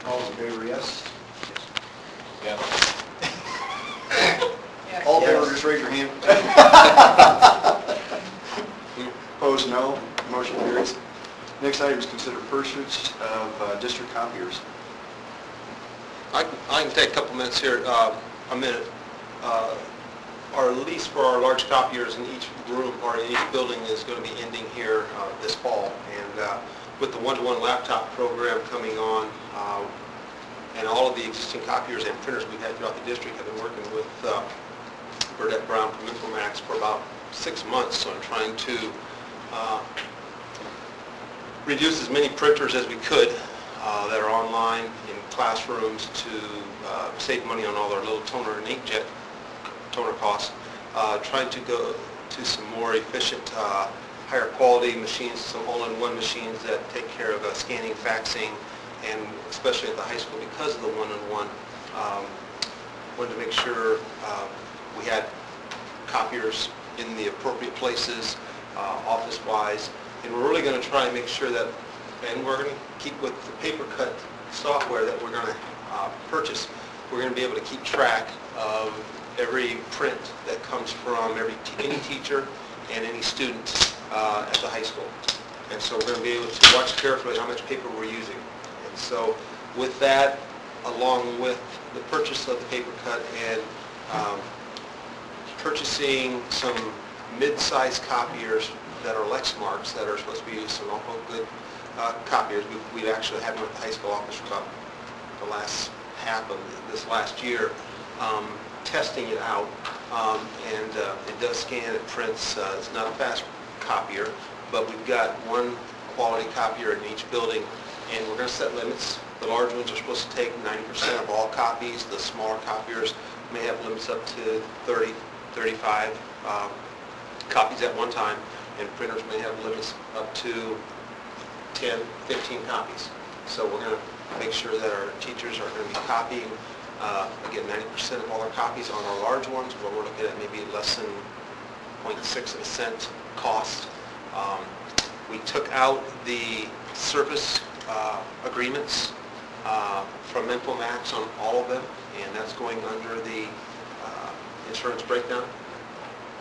All in favor, yes? Yeah. All in favor, just raise your hand. Opposed, no. Motion carries. Next item is consider purchase of district copiers. I can take a couple minutes here, a minute. Our lease for our large copiers in each room or in each building is going to be ending here this fall. And with the one-to-one laptop program coming on, and all of the existing copiers and printers we've had throughout the district, have been working with Burdette Brown from Infomax for about 6 months. So I'm trying to reduce as many printers as we could that are online in classrooms to save money on all our little toner and inkjet toner costs. Trying to go to some more efficient, higher quality machines, some all-in-one machines that take care of scanning, faxing, and especially at the high school because of the one-on-one. Wanted to make sure we had copiers in the appropriate places, office-wise, and we're really going to try and make sure that, and we're going to keep with the paper cut software that we're going to purchase, we're going to be able to keep track of every print that comes from any teacher and any student at the high school. And so we're going to be able to watch carefully how much paper we're using. And so with that, along with the purchase of the paper cut and purchasing some mid-size copiers that are Lexmarks that are supposed to be some awful good copiers. We've actually had them at the high school office for about the last half of this last year, testing it out, and it does scan, it prints. It's not a fast copier, but we've got one quality copier in each building, and we're going to set limits. The large ones are supposed to take 90% of all copies. The smaller copiers may have limits up to 30, 35 copies at one time, and printers may have limits up to 10, 15 copies. So we're going to make sure that our teachers are going to be copying, again, 90% of all our copies on our large ones, where we're looking at maybe less than 0.6 of a cent cost. We took out the service agreements from Infomax on all of them, and that's going under the insurance breakdown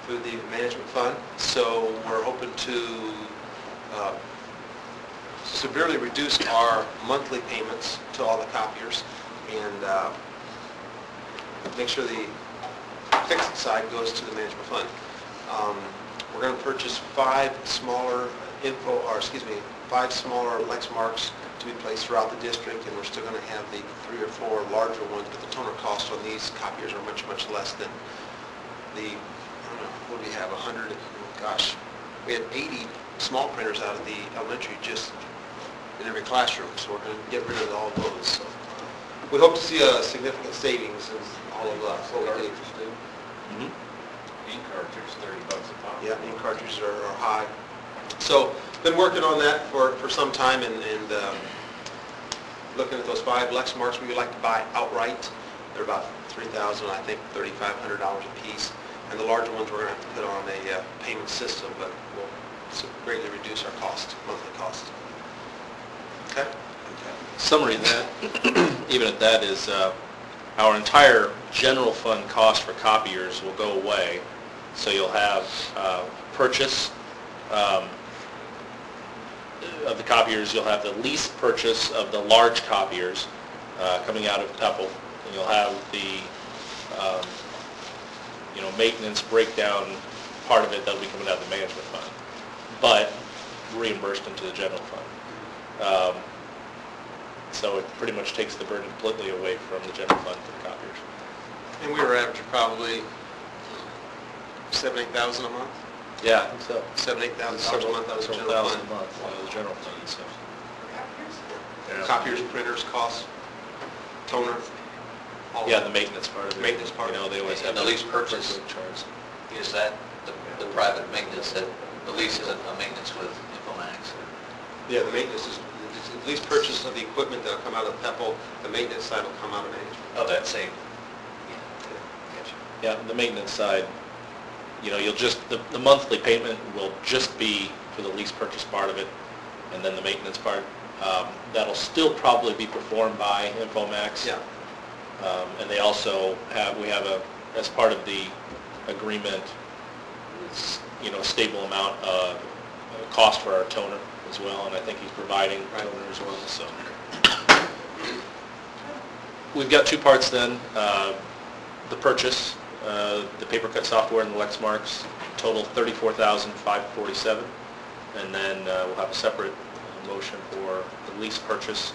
through the management fund. So we're hoping to severely reduce our monthly payments to all the copiers and make sure the fixed side goes to the management fund. We're going to purchase 5 smaller Lexmarks to be placed throughout the district, and we're still going to have the 3 or 4 larger ones, but the toner costs on these copiers are much, much less than the, I don't know, what do we have, 100, gosh, we had 80 small printers out of the elementary just in every classroom, so we're going to get rid of all those. So we hope to see a significant savings in all of what we do. Ink cartridges, $30 a pop. Yeah, ink cartridges are high. So, been working on that for some time, and looking at those 5 Lexmarks we would like to buy outright. They're about $3,000, I think $3,500 a piece. And the larger ones we're going to have to put on a payment system, but we'll greatly reduce our cost, monthly cost. Okay? Summary of that, even at that, is our entire general fund cost for copiers will go away. So you'll have purchase of the copiers, you'll have the lease purchase of the large copiers coming out of Pepple, and you'll have the maintenance breakdown part of it that'll be coming out of the management fund, but reimbursed into the general fund. So it pretty much takes the burden completely away from the general fund for the copiers. And we were averaging probably $7,000, $8,000 a month. Yeah, so $7,000, $8,000 a month out of the several general thousand fund. a month out of the general fund. So. Yeah. Copiers, printers, costs, toner. All Yeah, of the that. maintenance part of it. Maintenance part. They always have And the lease purchase, charge. is that the private maintenance, that the lease isn't a maintenance with Infomax? Yeah, the maintenance is the lease purchase of the equipment that'll come out of Pepple. The maintenance side will come out of management. Of that same? Yeah, the maintenance side, you'll just, the monthly payment will just be for the lease purchase part of it, and then the maintenance part That'll still probably be performed by Infomax. Yeah. And they also have, as part of the agreement, a stable amount of cost for our toner as well, and I think he's providing toner as well, so. We've got two parts then. The purchase, the paper cut software and the Lexmarks, total $34,547, and then we'll have a separate motion for the lease purchase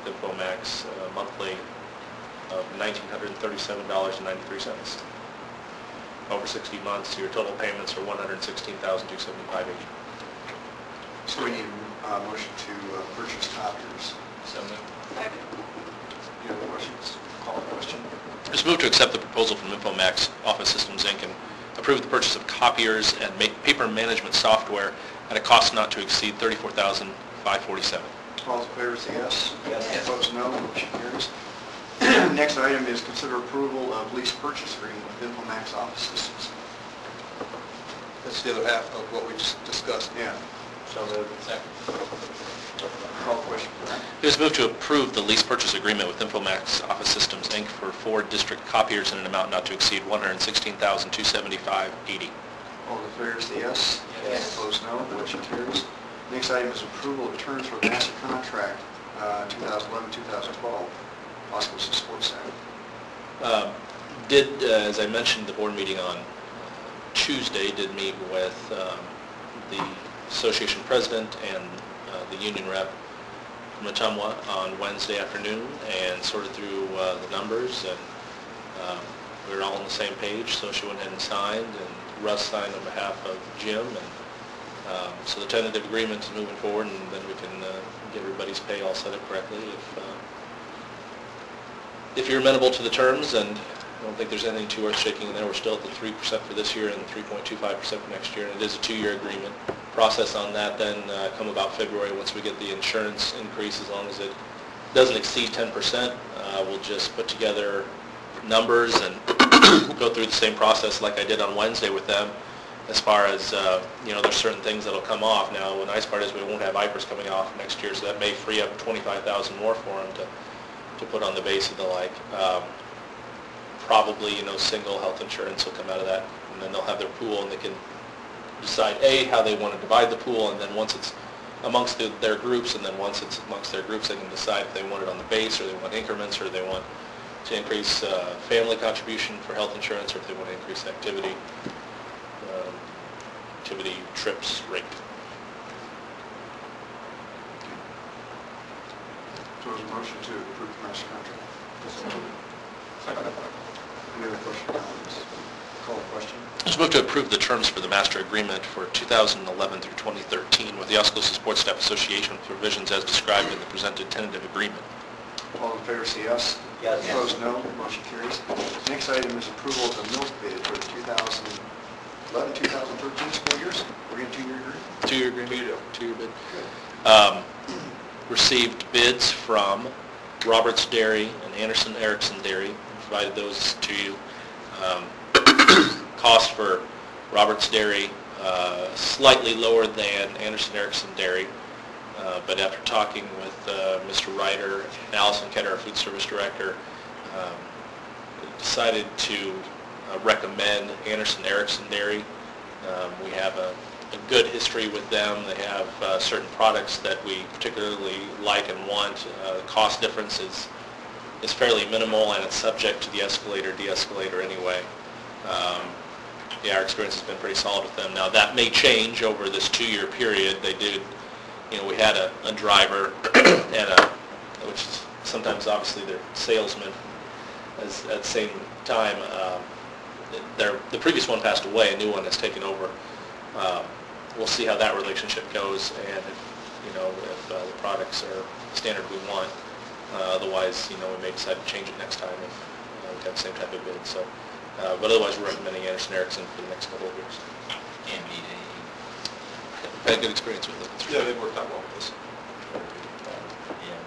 with Infomax monthly of $1,937.93. Over 60 months, your total payments are $116,275.80. So we need a motion to purchase copiers. So moved. Any other questions? Call the question. Just move to accept the proposal from Infomax Office Systems, Inc. and approve the purchase of copiers and paper management software at a cost not to exceed $34,547. All those in favor say yes. Yes. Opposed, no. Motion carries. Next item is consider approval of lease purchase agreement with Infomax Office Systems. That's the other half of what we just discussed. Yeah. So moved. Second. Call the question for that. It is moved to approve the lease purchase agreement with Infomax Office Systems, Inc. for 4 district copiers in an amount not to exceed $116,275.80. All those in favor say yes. Yes. Opposed, no. Motion carries. Next item is approval of terms for the master contract 2011-2012, Oskaloosa Sports Center. As I mentioned, the board meeting on Tuesday did meet with the association president and the union rep from Ottumwa on Wednesday afternoon and sorted through the numbers, and we were all on the same page, so she went ahead and signed, and Russ signed on behalf of Jim, and so the tentative agreement is moving forward, and then we can get everybody's pay all set up correctly. If you're amenable to the terms, and I don't think there's anything too earth-shaking in there, we're still at the 3% for this year and 3.25% for next year, and it is a 2-year agreement. Process on that then come about February, once we get the insurance increase, as long as it doesn't exceed 10%, we'll just put together numbers and go through the same process like I did on Wednesday with them, as far as, there's certain things that'll come off. Now, the nice part is we won't have IPERS coming off next year, so that may free up $25,000 more for them to put on the base of the like. Probably, single health insurance will come out of that, and then they'll have their pool, and they can decide, A, how they want to divide the pool, and then once it's amongst their groups, and then once it's amongst their groups, they can decide if they want it on the base, or they want increments, or they want to increase family contribution for health insurance, or if they want to increase activity trips rate. So there's a motion to approve the master contract. Any other questions or comments? Call the question. Just move to approve the terms for the master agreement for 2011 through 2013 with the Oskaloosa Sports Staff Association with provisions as described in the presented tentative agreement. All in favor say yes. Yes. Opposed, no. Motion carries. Next item is approval of the milk bid for the 2011-2013 school years. We're in a 2-year agreement. 2-year agreement? 2-year bid. Received bids from Roberts Dairy and Anderson Erickson Dairy. Provided those to you. Cost for Roberts Dairy slightly lower than Anderson Erickson Dairy, but after talking with Mr. Ryder and Allison Ketter, our food service director, decided to recommend Anderson Erickson Dairy. We have a good history with them. They have certain products that we particularly like and want. The cost difference is fairly minimal, and it's subject to the escalator, de-escalator anyway. Our experience has been pretty solid with them. Now, that may change over this 2-year period. They did, we had a driver and which is sometimes obviously they're salesmen at the same time. The previous one passed away, a new one has taken over. We'll see how that relationship goes, and if the products are the standard we want. Otherwise, we may decide to change it next time if we have the same type of bid. So, but otherwise, we're recommending Anderson Erickson for the next couple of years. Can't beat any. We've had good experience with it. Yeah, they've worked out well with us. Yeah.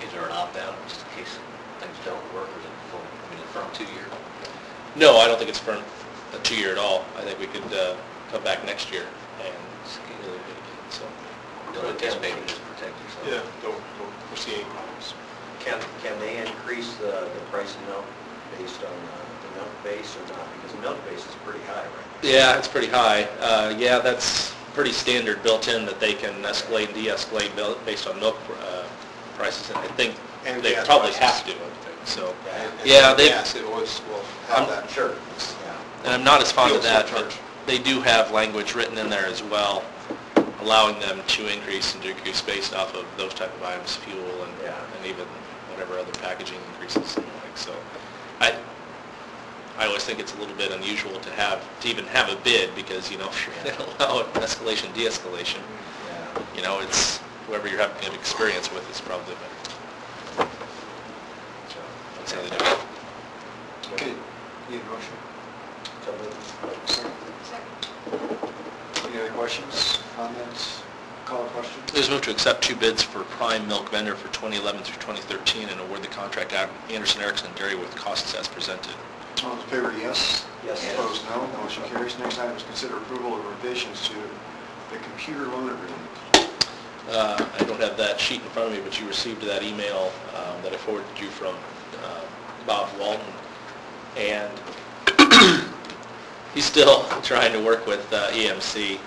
Is there an opt-out, just in case things don't work, or is it full, firm 2-year? No, I don't think it's for a 2-year at all. I think we could come back next year and really bid again. So, don't anticipate it is protected, so. Yeah, don't foresee any problems. Can they increase the price of milk based on the milk base or not? Because the milk base is pretty high, right? Yeah, it's pretty high. Yeah, that's pretty standard built in that they can escalate and de-escalate based on milk prices, and I think And they gas probably prices. have to, I think, so. And Yeah, they, Yes, it always will have I'm- that. Sure. Yeah. and I'm not as fond of Fuel that, but surcharge. they do have language written in there as well, allowing them to increase and decrease based off of those type of items, fuel and Yeah. and even whatever other packaging increases and the like, so. I always think it's a little bit unusual to even have a bid, because, you know, if you're going to allow escalation, de-escalation, Yeah. you know, it's whoever you're having experience with is probably better. So, that's how they do it. Okay, need a motion? So moved. Second. Any other questions, comments, call a question? Please move to accept 2 bids for prime milk vendor for 2011 through 2013 and award the contract to Anderson Erickson Dairy with costs as presented. All those in favor, yes. Yes. Opposed, no. Motion carries. Next item is consider approval of revisions to the computer loan agreement. I don't have that sheet in front of me, but you received that email that I forwarded you from Bob Walton, and he's still trying to work with EMC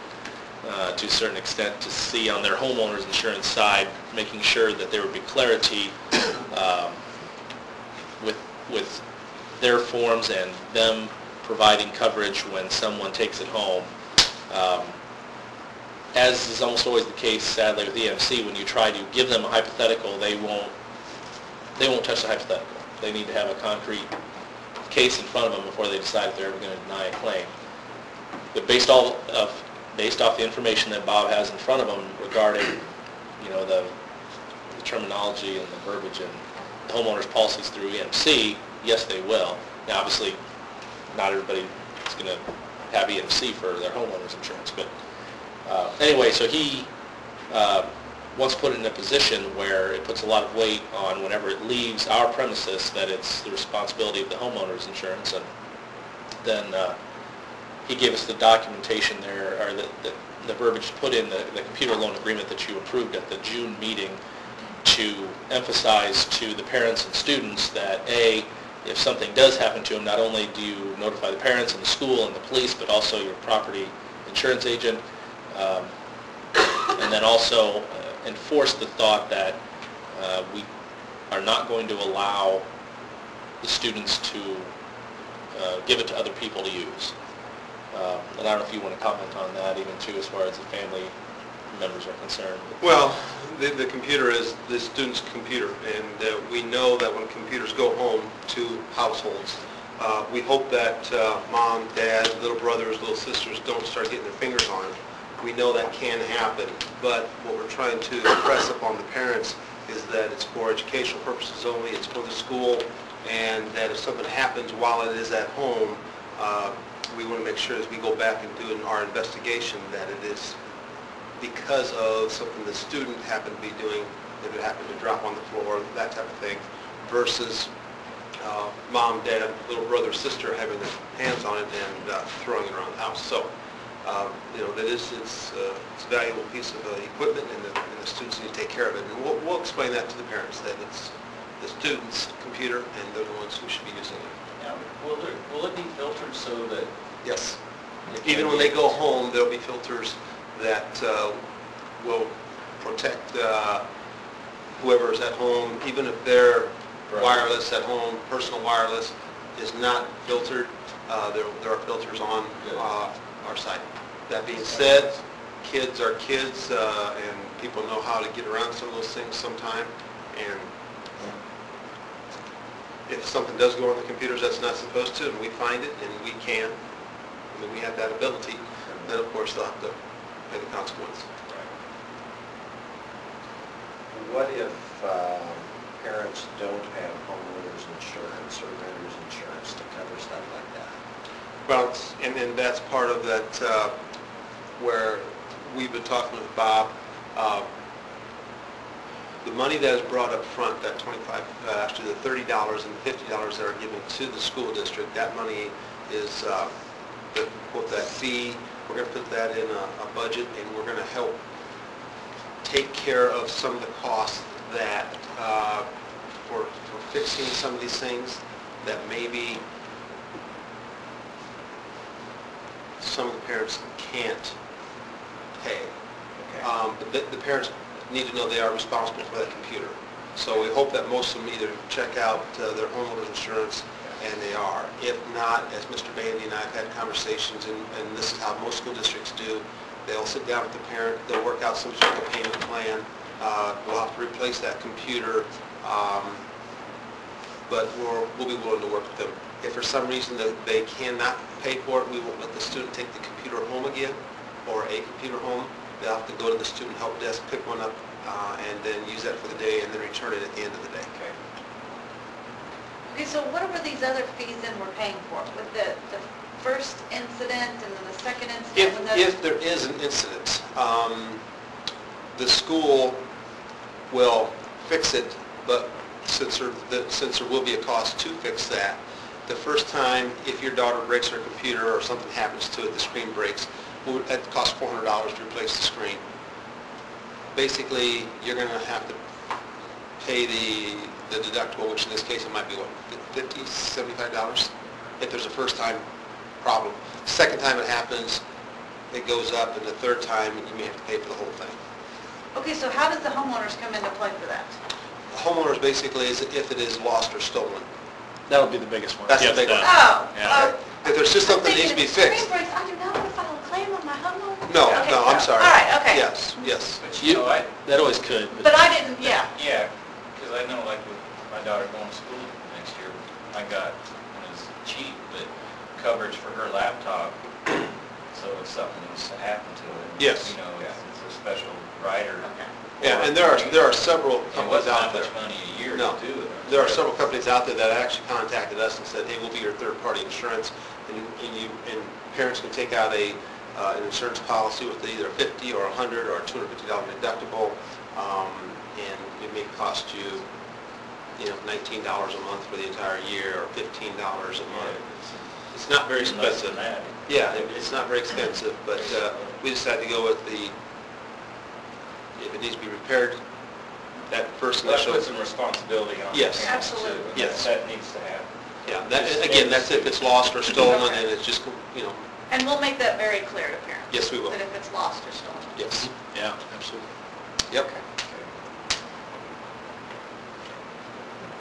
to a certain extent to see on their homeowners insurance side, making sure that there would be clarity with their forms and them providing coverage when someone takes it home. As is almost always the case, sadly, with EMC, when you try to give them a hypothetical, they won't touch the hypothetical. They need to have a concrete case in front of them before they decide if they're ever going to deny a claim. But based off the information that Bob has in front of him regarding, you know, the terminology and the verbiage and the homeowners policies through EMC, yes, they will. Now, obviously, not everybody is going to have EMC for their homeowners insurance, but anyway, so he wants to put it in a position where it puts a lot of weight on whenever it leaves our premises that it's the responsibility of the homeowners insurance, and then he gave us the documentation there, or the verbiage to put in the computer loan agreement that you approved at the June meeting to emphasize to the parents and students that, A, if something does happen to them, not only do you notify the parents and the school and the police, but also your property insurance agent, and then also enforce the thought that we are not going to allow the students to give it to other people to use. And I don't know if you want to comment on that even too, as far as the family members are concerned. Well, the computer is the student's computer, and we know that when computers go home to households, we hope that mom, dad, little brothers, little sisters don't start getting their fingers on it. We know that can happen, but what we're trying to impress upon the parents is that it's for educational purposes only, it's for the school, and that if something happens while it is at home, we want to make sure as we go back and do our investigation that it is because of something the student happened to be doing, if it happened to drop on the floor, that type of thing, versus mom, dad, little brother, sister having their hands on it and throwing it around the house. So, you know, it's a valuable piece of equipment, and the students need to take care of it. And we'll explain that to the parents, that it's the student's computer, and they're the ones who should be using it. Now, will it be filtered so that Yes. it can Even when be- they go home, there'll be filters that will protect whoever is at home, even if their Right. wireless at home, personal wireless, is not filtered, there are filters on Good. our site. That being said, kids are kids, and people know how to get around some of those things sometime, and if something does go on the computers that's not supposed to, and we find it, and we can, I mean, we have that ability, then of course they'll have to pay the consequence. What if parents don't have homeowners insurance or renter's insurance to cover stuff like that? Well, and that's part of that, where we've been talking with Bob. The money that is brought up front, that actually the $30 and the $50 that are given to the school district, that money is, with that fee, we're going to put that in a budget, and we're going to help take care of some of the costs that, for fixing some of these things that maybe some of the parents can't pay. The parents need to know they are responsible for that computer. So we hope that most of them either check out their homeowner's insurance, and they are. If not, as Mr. Bandy and I have had conversations, and this is how most school districts do, they'll sit down with the parent, they'll work out some sort of payment plan. We'll have to replace that computer, but we'll be willing to work with them. If for some reason that they cannot pay for it, we won't let the student take the computer home again, or a computer home. They'll have to go to the student help desk, pick one up, and then use that for the day, and then return it at the end of the day. Okay, so what were these other fees then we're paying for? With the first incident and then the second incident? when those- If there is an incident, the school will fix it, but since there will be a cost to fix that, the first time, if your daughter breaks her computer or something happens to it, the screen breaks, it costs $400 to replace the screen. Basically, you're going to have to pay the deductible, which in this case it might be, what, $50, $75? If there's a first-time problem. Second time it happens, it goes up, and the third time, you may have to pay for the whole thing. Okay, so how does the homeowners come into play for that? The homeowners basically is if it is lost or stolen. That would be the biggest one. That's the Yes, big one. Oh, Yeah. If there's just something that needs to be fixed. Screen breaks, I do not want to file a claim on my homeowner? No, Okay, no, I'm sorry. All right, okay. Yes, yes. But You, that always could. But I didn't, yeah. Yeah, because I know like with my daughter going to school next year, I got, it was cheap, but coverage for her laptop, so if something needs to happen to it. Yes. You know, it's a special rider. Yeah, and there are several It companies wasn't out that there. much money a year No. to do it. There are several companies out there that actually contacted us and said, hey, we'll be your third-party insurance, and parents can take out an insurance policy with either a $50 or $100 or a $250 deductible, and it may cost you, $19 a month for the entire year, or $15 a month. It's not very Even less expensive. than that. Yeah, it's not very expensive, but we decided to go with if it needs to be repaired, that first Well, that initial. puts some responsibility on. Yes. the parents, too, Absolutely. and Yes. That needs to happen. Yeah, again, that's if it's lost or stolen, and it's just, And we'll make that very clear to parents. Yes, we will. That if it's lost or stolen. yes. Yeah, absolutely. Yep.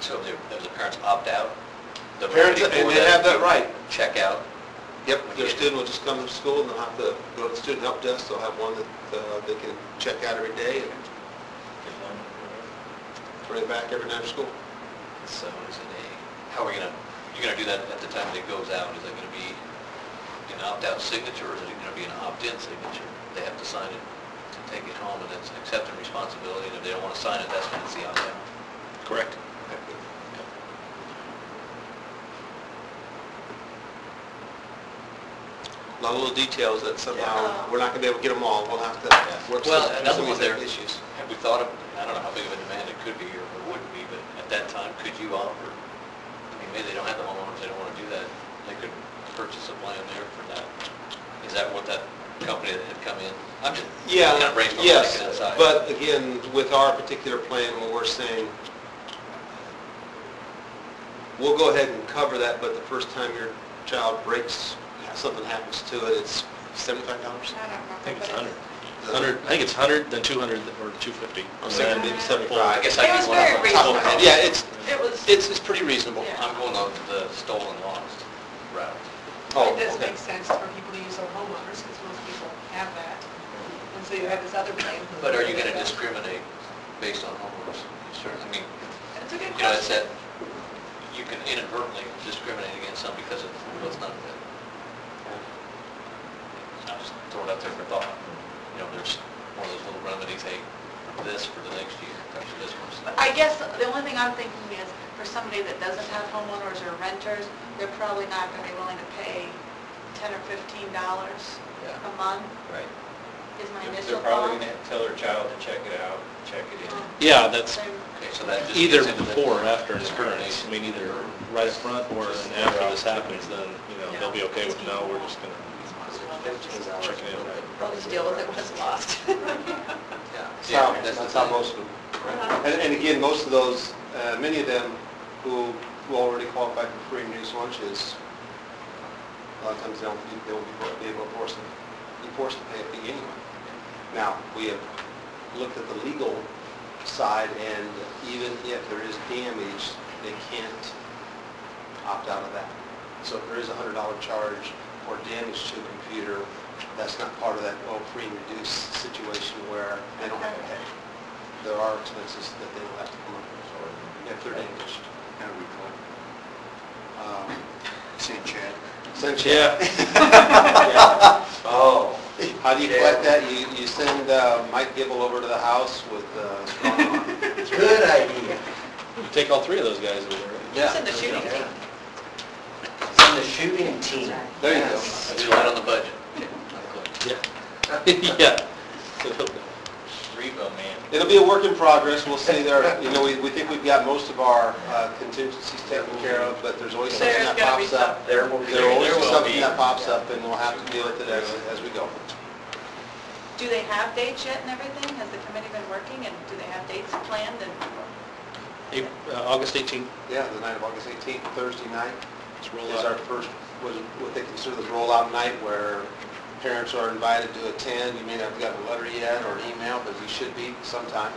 So if the parents opt out? The parents, and they have that right. Check out? Yep, their student will just come to school, and they'll have to go to the student help desk, they'll have one that they can check out every day, and bring it back every night of school. So is it how are you're gonna do that at the time that it goes out? Is it gonna be an opt-out signature, or is it gonna be an opt-in signature? They have to sign it to take it home, and it's accepting responsibility, and if they don't wanna sign it, that's when it's the opt-out. Correct. A lot of little details that somehow, Yeah. we're not gonna be able to get them all, we'll have to work Well, through another some one of there, these issues. have we thought of, I don't know how big of a demand it could be or wouldn't be, but at that time, could you offer, maybe they don't have the homeowners, they don't want to do that, they could purchase a plan there for that. Is that what that company that had come in? I'm just Yeah, kind of brainstorming, yes, thinking outside. but again, with our particular plan, when we're saying, we'll go ahead and cover that, but the first time your child breaks, something happens to it, it's $75? I don't remember. I think it's but 100. I think it's 100, then 200, or 250. I'm thinking maybe I 75. guess It I'd was be one very of them. Top of my head. Yeah, it's It was, pretty reasonable. Yeah. I'm going on the stolen lost route. Oh, It does okay. make sense for people to use their homeowners, because most people have that. And so you have this other plan. But are you going to discriminate based on homeowners insurance? I mean, it's a good it's question. that you can inadvertently discriminate against some because of what's not fit. I'll just throw it out there for thought. There's one of those little remedies, hey, this for the next year, after this one. I guess the only thing I'm thinking is, for somebody that doesn't have homeowners or renters, they're probably not going to be willing to pay $10 or $15 Yeah. a month, Right. is my They're initial probably thought. going to tell their child to check it out, check it in. Yeah, that's Same. Okay, so that just either gets into the before or after an occurrence. discrimination. I mean, either right up front or then after this happens, then, they'll be okay with, no, we're just going to check it in. I'll just deal with it when it's lost. Yeah. So, Yeah, That's how most of them. And again, most of those, many of them who already qualify for free and reduced lunches, a lot of times they won't be able to be forced to pay a fee anyway. Now, we have looked at the legal side, and even if there is damage, they can't opt out of that. So if there is a $100 charge for damage to a computer, that's not part of that free and reduced situation where they don't have to pay. There are expenses that they will have to come up with if they're damaged. How do we collect? St. Chad. Send Yeah. Yeah. Oh. How do you collect that? You send Mike Gibble over to the house with strong arm. Good idea. You take all three of those guys over there. Who's in the shooting team? It's in the shooting team. There you go. That's right on the budget. Yeah. Yeah. Repo man. It'll be a work in progress. We'll see there, we think we've got most of our contingencies taken care of, but there's always something There's that gonna be pops up. There will be. There will always There be will something be. that pops up, and we'll have to deal with it as we go. Do they have dates yet and everything? Has the committee been working, and do they have dates planned? And August 18th, Yeah, the night of August 18th, Thursday night, let's roll is our out. first, what they consider the rollout night, where parents are invited to attend. You may not have gotten a letter yet or an email, but you should be sometime.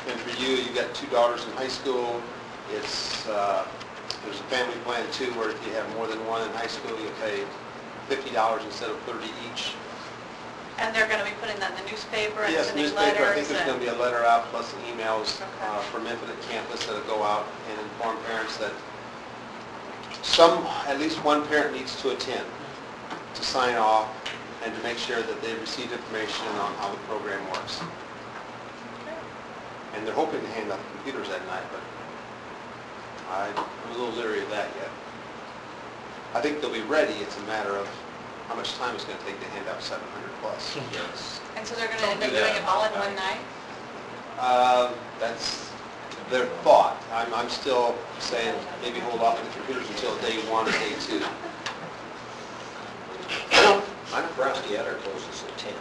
And for you, you've got two daughters in high school. It's, there's a family plan too, where if you have more than one in high school, you pay $50 instead of $30 each. And they're going to be putting that in the newspaper and Yes, sending newspaper, I letters? think there's going to be a letter out, plus some emails Okay. from Infinite Campus that'll go out and inform parents that at least one parent needs to attend to sign off and to make sure that they receive information on how the program works. And they're hoping to hand out the computers that night, but I'm a little leery of that yet. I think they'll be ready. It's a matter of how much time it's going to take to hand out 700 plus. Yes. And so they're going to Don't end up do doing that. it all in one night? That's their thought. I'm still saying maybe hold off on the computers until day one or day two. I'm frosty at our closes at 10.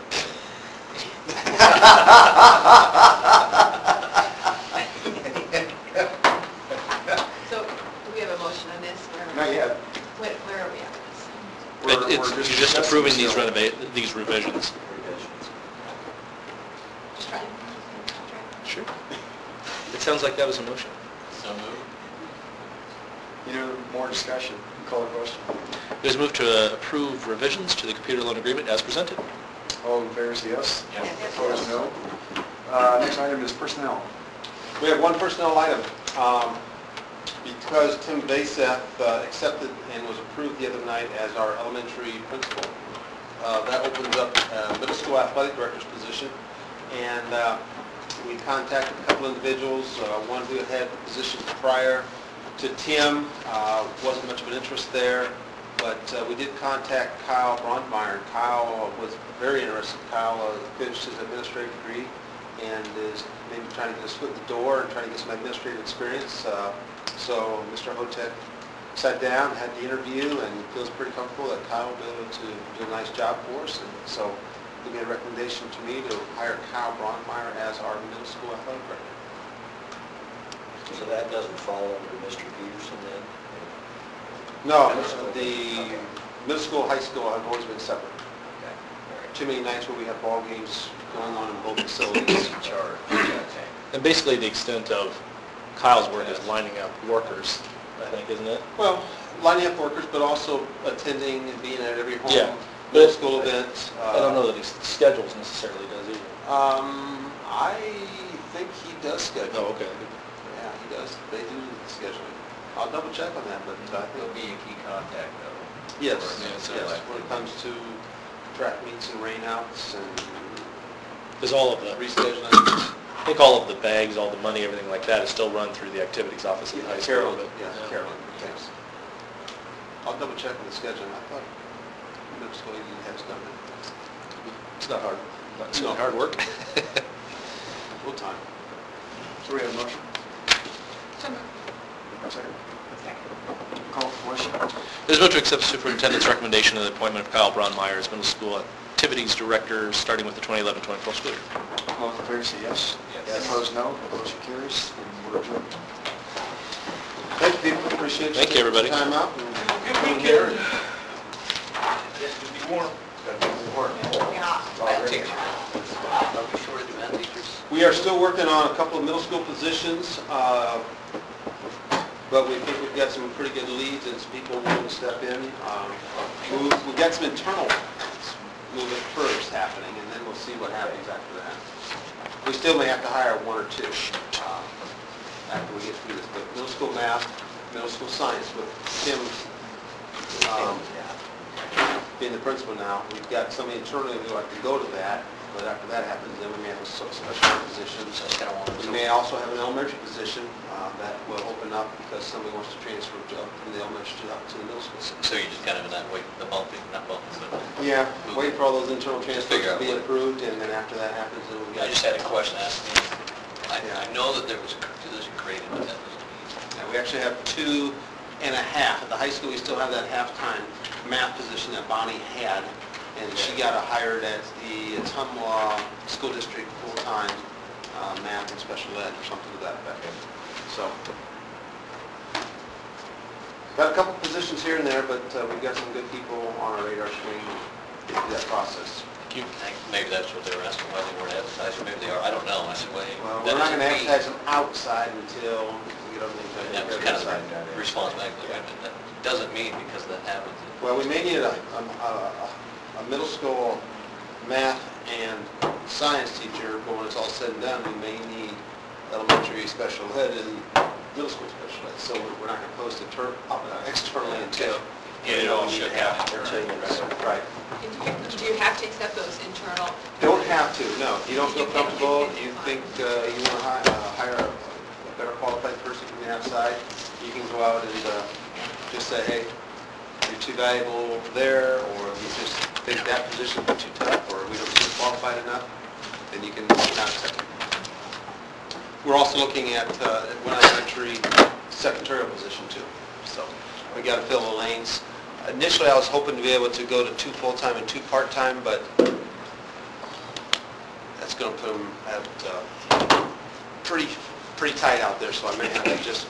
So, do we have a motion on this? Not yet. Where are we at with this? We're You're just discussing approving these still. these revisions. Just trying. Sure. It sounds like that was a motion. So moved. More discussion. Call the question. It is moved to approve revisions to the computer loan agreement as presented. All in favor, say yes. Yes. Opposed, no. Next item is personnel. We have one personnel item. Because Tim Vaseth accepted and was approved the other night as our elementary principal, that opens up a middle school athletic director's position. And we contacted a couple individuals, one who had had the position prior to Tim. Wasn't much of an interest there, but we did contact Kyle Brondmeyer. Kyle was very interested. Kyle finished his administrative degree and is maybe trying to get his foot in the door and trying to get some administrative experience. So Mr. Hotek sat down, had the interview, and feels pretty comfortable that Kyle will be able to do a nice job for us. And so he made a recommendation to me to hire Kyle Brondmeyer as our middle school athletic director. So that doesn't fall under Mr. Peterson then? No, the middle school, high school have always been separate. Okay, all right. Too many nights where we have ball games going on in both facilities. Charge, okay. And basically the extent of Kyle's work is lining up workers, I think, isn't it? Well, lining up workers, but also attending and being at every home Yeah. middle school event. I don't know that he schedules necessarily does either. I think he does schedule. Oh, okay. Yeah, he does. They do the scheduling. I'll double check on that, but I He'll think, be a key contact though. yes, For yes, us. when it comes to track meets and rainouts and Because all of the, rescheduling. I think all of the bags, all the money, everything like that is still run through the activities office at the high school. Carolyn, but- yes, Carolyn, yes. I'll double check on the scheduling. I thought middle school usually has done it. It's not hard, it's not No. hard work. Full time. So we have a motion. So moved. Second. Call for question. It is moved to accept the superintendent's recommendation of the appointment of Kyle Brondmeyer as middle school activities director, starting with the 2011-2012 school year. All in favor, say yes. Yes. Opposed, no. Motion carries, and we're adjourned. Thank you, people. Appreciate you. Thank you, everybody. taking some time out. Good weekend. It'll be warm. Math teacher. Are we short of math teachers? We are still working on a couple of middle school positions, but we think we've got some pretty good leads and some people willing to step in. We've got some internal movement first happening, and then we'll see what happens after that. We still may have to hire one or two after we get through this, but middle school math, middle school science with Tim being the principal now, we've got somebody internally who would like to go to that, but after that happens, then we may have a special position. So it's kind of one. We may also have an elementary position that will open up because somebody wants to transfer from the elementary to the middle school. So you're just kind of in that wait, the bumping, not bumping, but... Yeah, wait for all those internal transfers figure to out be what- approved, and then after that happens, then we got... I just had a question asked me. Yeah. I know that there was a position created, but that doesn't mean... Yeah, we actually have 2.5. At the high school, we still have that half-time math position that Bonnie had, and she got hired at the Ottumwa School District full-time math and special ed or something to that effect. So, got a couple positions here and there, but we've got some good people on our radar screen to do that process. Thank you. Maybe that's what they were asking, why they weren't advertised, or maybe they are, I don't know. I said, wait. Well, that we're not going to doesn't mean- advertise them outside until we get everything done. That was kind of the response back, wait a minute, that doesn't mean because that happens. Well, we may need a middle school math and science teacher, but when it's all said and done, we may need elementary special ed and middle school special ed. So we're not going to post it externally until Get it all shook out. Right. Do you have to accept those internal? Don't have to, no. If you don't feel You can- comfortable, you you can think you want to hire a better qualified person from the outside, you can go out and just say, hey, you're too valuable there, or if you just think that position is too tough, or we don't feel qualified enough, then you can not accept it. We're also looking at one elementary secretarial position too, so we got to fill the lanes. Initially, I was hoping to be able to go to 2 full-time and 2 part-time, but that's going to put them at pretty tight out there, so I may have to just